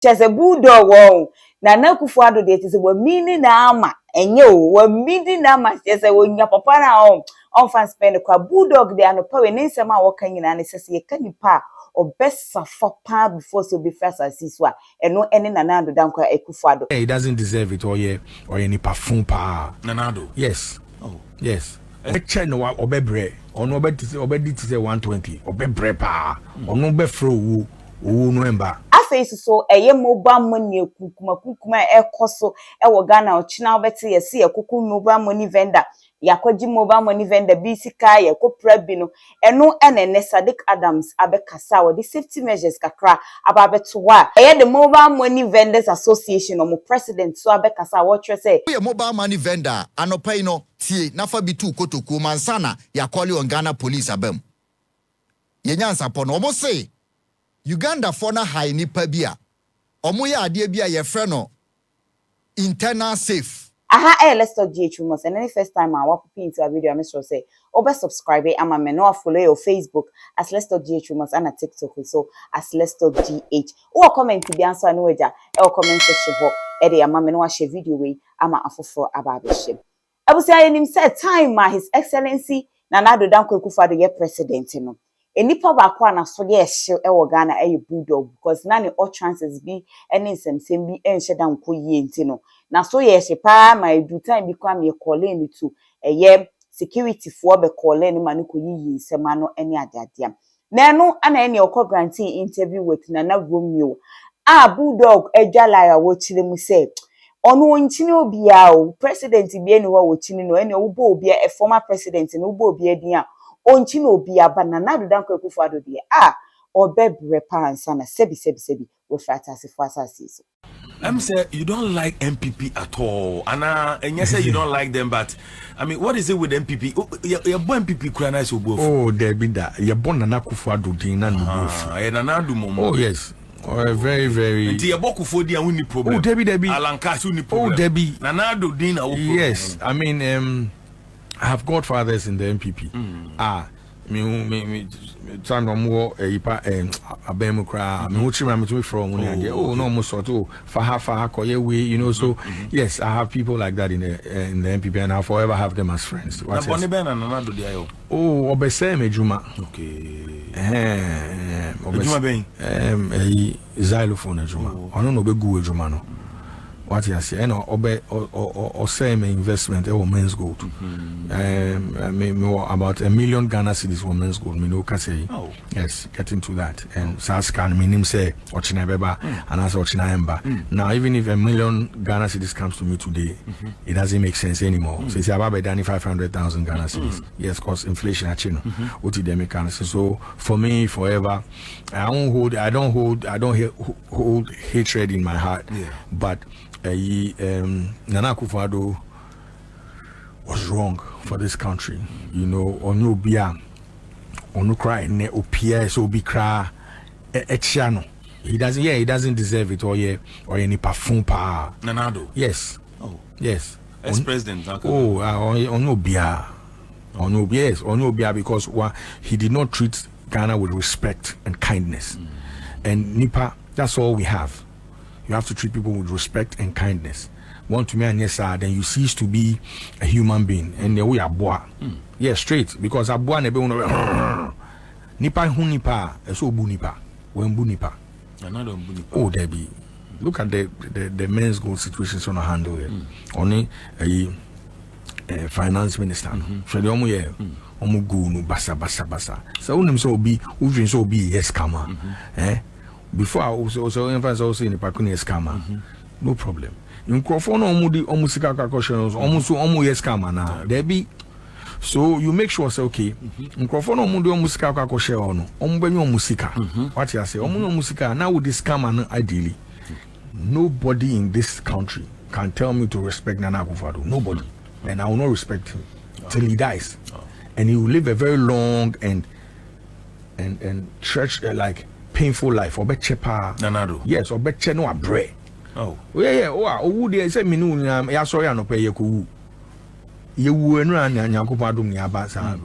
Chese Bulldog wo na Akufo Addo de tise wa mini na ama enye o wa mini na ama chese wo nya papa na on fan spend kwa Bulldog de anopa we nsema a woka nyina ne sese ye kanipa obesa for pa before so be first asiswa eno ene na Addo dankwa Akufo Addo. He doesn't deserve it or any parfum pa Nanado. Yes. Oh yes. Eche no obebre ono obedi ti say 120 obebre pa ono be fro wo no emba afei so eye mobile money kukuma ekoso ewo Ghana ochina obeti yesi ekuku mobile money vendor yakwaji mobile money vendor bisika yakopra bi no eno enene Saddick Adams abekasa wo the safety measures kakra ababeto wa eye the Mobile Money Vendors Association omo president so abekasa wo tire say we mobile money vendor anopai no tie nafa bitu kotoku mansana yakoli on Ghana police abem yenyansa po no omo say Uganda for na high nipa bia omo ya ade bia ye frɛ no internal safe. Aha, let's talk ghtrends. And any first time I walk into a video, I make sure say, subscribe, I'm a menu follow your Facebook as Let's Talk ghtrends and a TikTok so as Let's Talk GH. Or comment to the answer I know or comment section for Eddie and menu share video way. I'm a for about the ship. I will say him said time His Excellency Nana Addo Akufo Addo ye president no. Enipa bakwa na so ye hye ewo Ghana Bulldog because none all chances be any nsem bi enhye da nko yie nti no na so ye hye pa my do time bi kwa me call in to security for be call in ma no ko yie nsem ano ene adadea na no ana ene okọ granting interview with Nana Romeo Bulldog edwala ya wo chire mu say ono nchini obi a o president bi eni wo chini no ene wo obi a former president no wo obi adin a onchi no obi aba na Addo Akufo Addo de obebre pa ansa na sebi we frata asefo asase so. Say you don't like MPP at all, and you say you don't like them, but I mean, what is it with MPP? You're born MPP krana so both. Oh, there be that. You're born Nana Akufo Addo din na no MoMo. Oh yes. Very, very. The Akufo dia woni problem. Oh, Debbie. Alanka so ni problem. Oh, Debbie. Nana Addo din na problem. Yes, I mean, I have godfathers in the MPP. Me time no more abemu kra me uchi me to from oh no mo sort of fa koye we you know so yes I have people like that in the MPP and I'll forever have them as friends. What is Nana Addo dia yo? Oh obese me juma. Okay. Juma ben xylophone juma ono no be gu juma no. What you say, or same investment or men's gold. About 1 million Ghana cedis for men's gold. Me no can say. Yes, get into that. And Saskan minim say Ochina Beba and as Ochina Emba. Now even if 1 million Ghana cedis comes to me today, it doesn't make sense anymore. So it's about 500,000 Ghana cedis. Yes, cause inflation at Chino. So for me, forever, I don't hold hatred in my heart. But Nana Akufo Addo was wrong for this country. You know, onu bia onu cry ne opia so be cry echiano. He doesn't deserve it or any parfum pa. Nana Addo. Yes. Oh. Yes. Ex-president. Onu bia because he did not treat Ghana with respect and kindness. And Nipa, that's all we have. You have to treat people with respect and kindness. Want to me and yes, then you cease to be a human being. And then we are boa. Yeah, straight. Because aboa nebe uno nipa hu nipa eso bu nipa. When bu nipa. Another bu nipa. Oh, Debbie. Look at the men's gold situations on a handle here. Only a finance minister. So the omo here. Omo go no basa. So unim so be uvin so be yes kama. Before I also emphasize also in the Pakuni scammer. No problem. In microphone omusika kakoshonos almost yes scammer now. There be so you make sure say okay. Microphone omusika kakoshono. Ombenyo musika. What you say? Musika now with this scammer ideally. Nobody in this country can tell me to respect Nana Akufo Addo. Nobody. And I will not respect him till he dies. And he will live a very long and church like painful life or chepa. Nana Addo. Yes, or beche no abre. Oh. Yeah. Oh, they say me no ya sorry no pay you. You enu anya Akufo Addo ni abasa.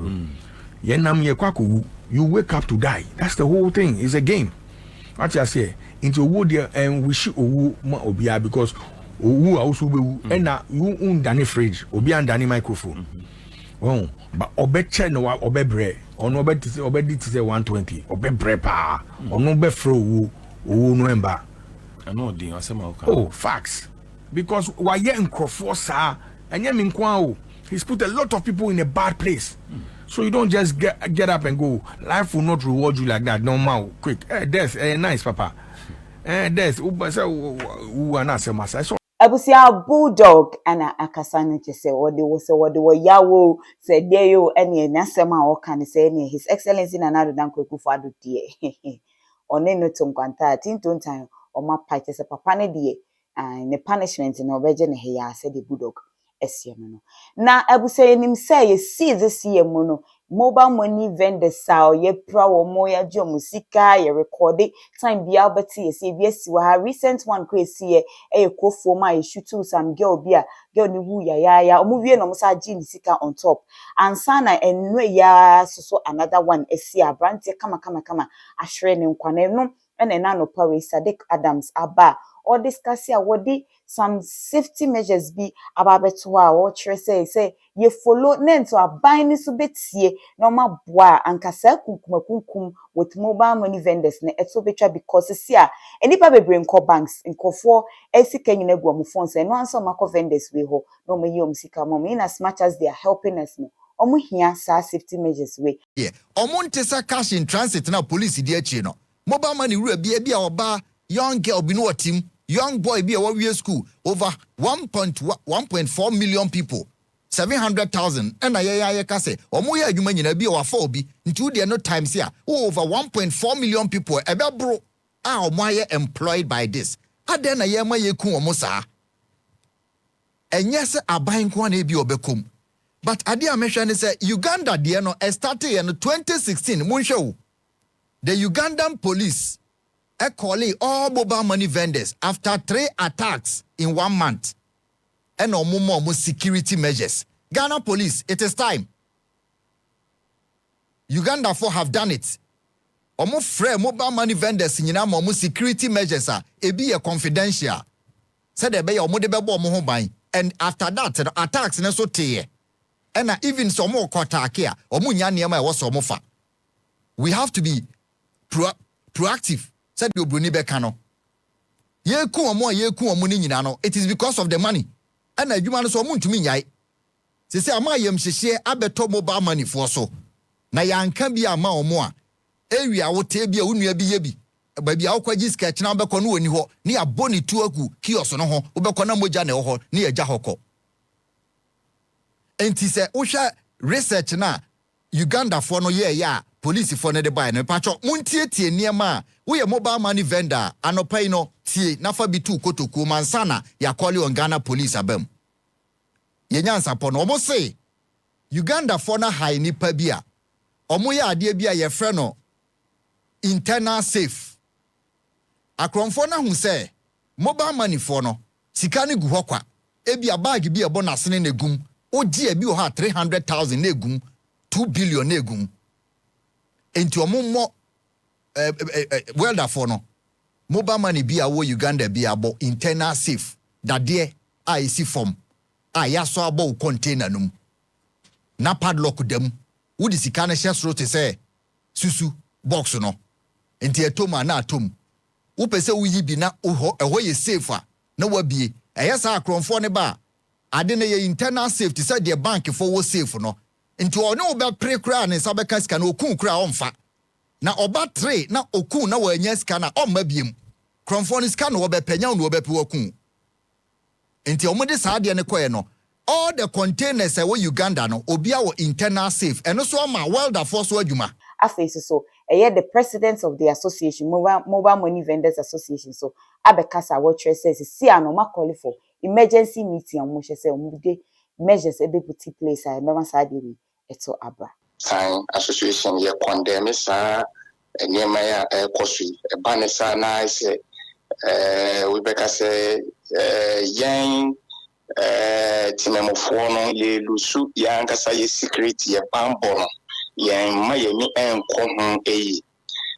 Ye nam ye kwaku. You wake up to die. That's the whole thing. It's a game. What you say? into owu there and we should owu ma obia because owu also be and na you undani fridge obi andani microphone. Oh, but obeche no obebre ono obedi to say 120 obebre pa ono be fro owu no emba. I know the asema okay. Oh, facts. Because why ye nkrofo sa enye me nkwa o. He's put a lot of people in a bad place. So you don't just get up and go. Life will not reward you like that. Normal, quick. That's nice, papa. That's who are not so much. Abusia bulldog ana akasane chese what they were yawo said there yo any nasema or can say any his excellency na Addo Akufo Addo die. One no tonkwanta tinton time o ma pa chese papa ne die ne punishment no beje ne he ya said the bulldog esie no. Na abusia enim say ye see this year no mobile money Vender sao ye pra wo mo ya jo musika ye record time bi albert ye say bi esi wa recent one ko esi ye Akufo ma ye shoot some girl bi a girl ni hu ya omo wie no mo sa gi ni sika on top ansa na enno ya so another one esi abrante kama ahwere ne nkwane no ene na no power Saddick Adams aba or discuss ya wodi some safety measures be ababeto a wo chere say ye follow nento aban ni so betie na ma boa ankasa kunkum with mobile money vendors na eto betwa because see a enipa bebre nko banks nkofo esika nyina gu am phones no anso makọ vendors we ho no me yom sika mom in as much as they are helping us no omo hia sa safety measures we yeah omo ntesa cash in transit na police di achi no mobile money rule bia oba young girl bi no team young boy be a school over 1.4 million people 700,000 and I kase omo ya adwuma nyina bi o afa obi nti de no times here over 1.4 million people ebe bro a omo aye employed by this aden na ye ma ye ku omo saa enye se aban ko na bi obekom but ade a mehwe ne se Uganda de no started in 2016 munhwe the Ugandan police calling all mobile money vendors after 3 attacks in 1 month. And no more security measures. Ghana police, it is time. Uganda for have done it. Omo free mobile money vendors in more security measures are be a confidential. Said they be omo de bebo omo ho ban. And after that, the attacks na so teye. And even some more attack here. Omo nya niema e wo so fa. We have to be proactive. Said you bruni bekano. Ye ku omo ni nyina no. It is because of the money. And adwuma no so omo ntumi nyai. Se se ama yem hyehye abeto mobile money for so. Na yanka bi ama omo a. Area wote bi a unua bi ye bi. Ba bi a okwaji sketch na obekọ no oni ho. Ni aboni tu aku kiosk no ho. Obekọ na moja na ho. Ni eja hokọ. Enti se uhwa research na Uganda for no ye ya. Police for the buy no pacho muntie niema we mobile money vendor anopai no tie na fa bitu kotoku mansana ya call on Ghana police abem ye nyansa po no omo say Uganda for na high nipa bia omo ya ade bia ye frɛ no internal safe akromfo na hu say mobile money for no sika ne gu hokwa ebia bag bia bonus ne negum ogi e bi o ha 300,000 negum 2 billion negum enti omo welder for no mobile money bi a wo Uganda bi abo internal safe that there I see from ya so abo container num na padlock dem wo di sika na hye soro te say susu box no enti etoma na atom wo pese wo yi bi na eho ye safe a na wabie eyesa akronfo ne ba ade na ye internal safety say the bank for wo safe no nti ono be pre-kra ne sabeka sika na okun kra onfa na oba 3 na okun na wanya sika na omma biem kromfo sika na obepenya na obepe okun nti omode saade ne koye no all the containers we Uganda no obia wo internal safe eno so ma welder force adwuma afei so the president of the association mobile money vendors association so abekasa what says see anoma call for emergency meeting on mo say omude measures e be put in place I remember saade eto abra association ye condemn sa nyema ya kosu e banesa na say we beka say yen timemofo no ye lusu ya nkasa ye security ye bambo no yen ma ye ni enko ho eyi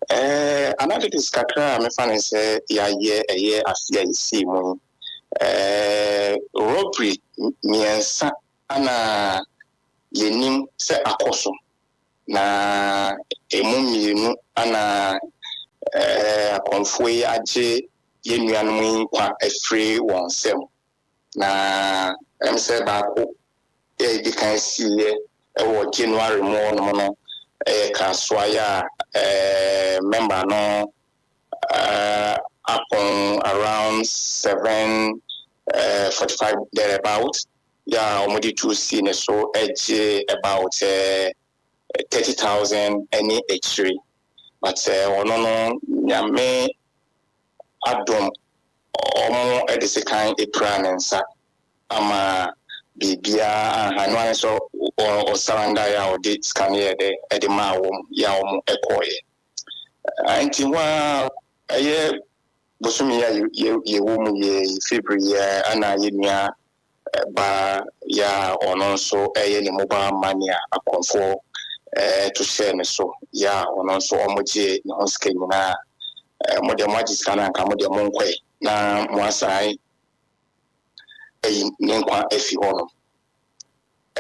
Analytics kakra me fan say ya ye asia isi mu robbery miensa ana yenim se akoso na emu mienu ana akonfo yi age yenuanom kwa afri won sem na emse ba ko di kan siye ewo January mo no kaswaya member no upon around 7:45 thereabout. Yeah, already to see so edge about 30,000 any H3. But no nyame adom omo the second April and sa ama bibia anhanu so o surrender ya o date scan here the ma ya omo ekoye. Anti wa aye bosumi ya ye wo mu ye February ana ye nua ba ya ono so ne mobile money akonfo to share ne so ya ono so omoje ne hoske nyina mo de mo agisa na nka mo de mo nkwe na mo asai ne nkwa afi hono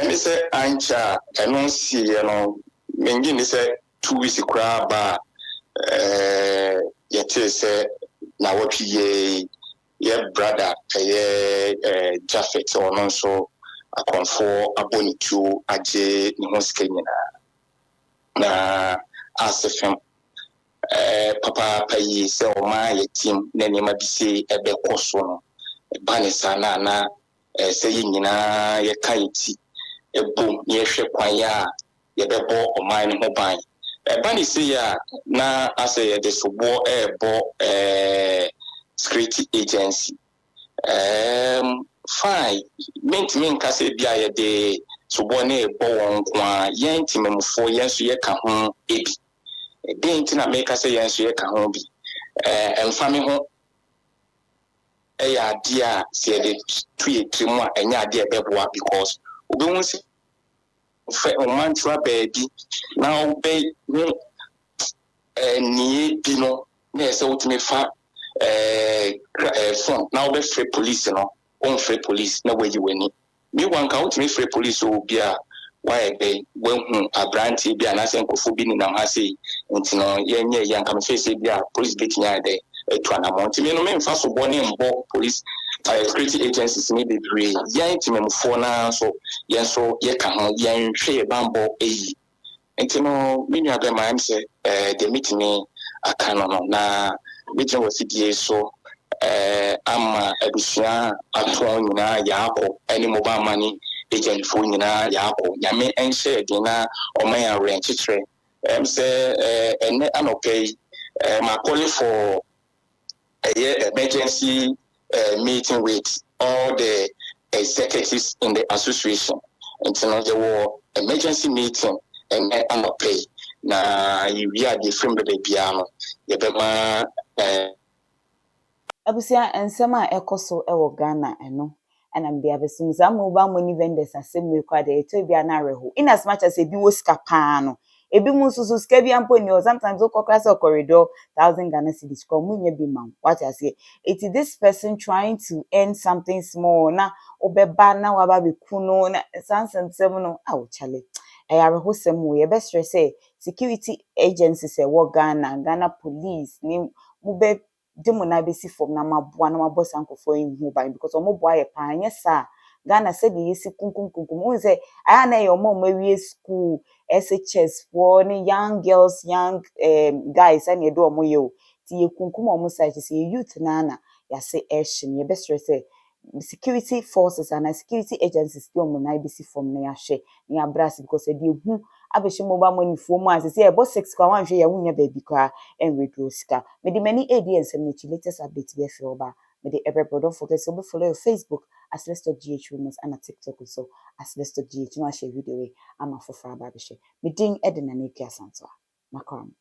ene se ancha eno si no mengi ne se 2 weeks kra ba yete se na wapiye ye brother Jaffet ono so akonfo abonitu age ne hoske nyina na asefem papa payi se o ma ye team na ne ma bi se ebe koso no bane sana na se nyina ye kaiti ebom ye hwe kwan ya ye bebo o man ho ban bane se ya na ase ye de sobo security agency fine mint ka se bia ye de sobo na ebo won kwa yen timemfo yen so ye ka ho ebi den tina make say yen so ye ka ho bi emfa me ho ya dia se de tuye trimu a enya dia beboa because obi won se fe o man twa baby na obe ni bi no na se utime fa phone na obe free police no on free police na waji wani mi wan ka utime free police obi a why be when abranti bi anase nkofo bi ni nam ha sei ntino yenye yanka me face bi a police betinya de to anamont me no me mfa so bone mbo police security agencies ni bebre yan timemfo na so yen so ye ka ho yen hwe bambo eyi ntino me nua be ma am say the meeting akano na meeting was die so ama abusia ato nyina yaako any mobile money agent for nyina yaako nyame enhye de na oman ya renchichre say ene anopay my calling for a emergency meeting with all the executives in the association until there were emergency meeting and anopay na we are the frame the piano yebema abusia ensema ekoso ewo Ghana eno ana mbia besim zamu ba moni vendors asem kwa de eto bia na reho in as much as ebi wo ska pa no ebi mu susu ska bia mpo ni sometimes o kokra se corridor 1000 Ghana cedis ko munye bi man what I say it is this person trying to earn something small na obeba na waba be kuno na sansem no awo chale reho sem wo ye be stress say security agencies e wo Ghana police ni mu be demo na besi form na maboa na mabo sankofo hu ban because omo boa ye pa anya sa Ghana se de yesi kunkunkunkum un say aya na ye omo mawie school SHS for ni young girls young guys and ye do omo ye o ti ye kunkum omo site se youth na ya se action ye be stress say security forces and security agencies do omo na besi form na ya hwe ni abras because e de hu abehye mobile money fo mu asese e bo 6 kwa wan hwe ya wunya baby kwa en withdraw sika me de many ADNs and the latest update be feel ba me de every don't forget to follow your Facebook as ghtrends and TikTok so as ghtrends no share video we ama for ba be she me ding edna na kia santo makram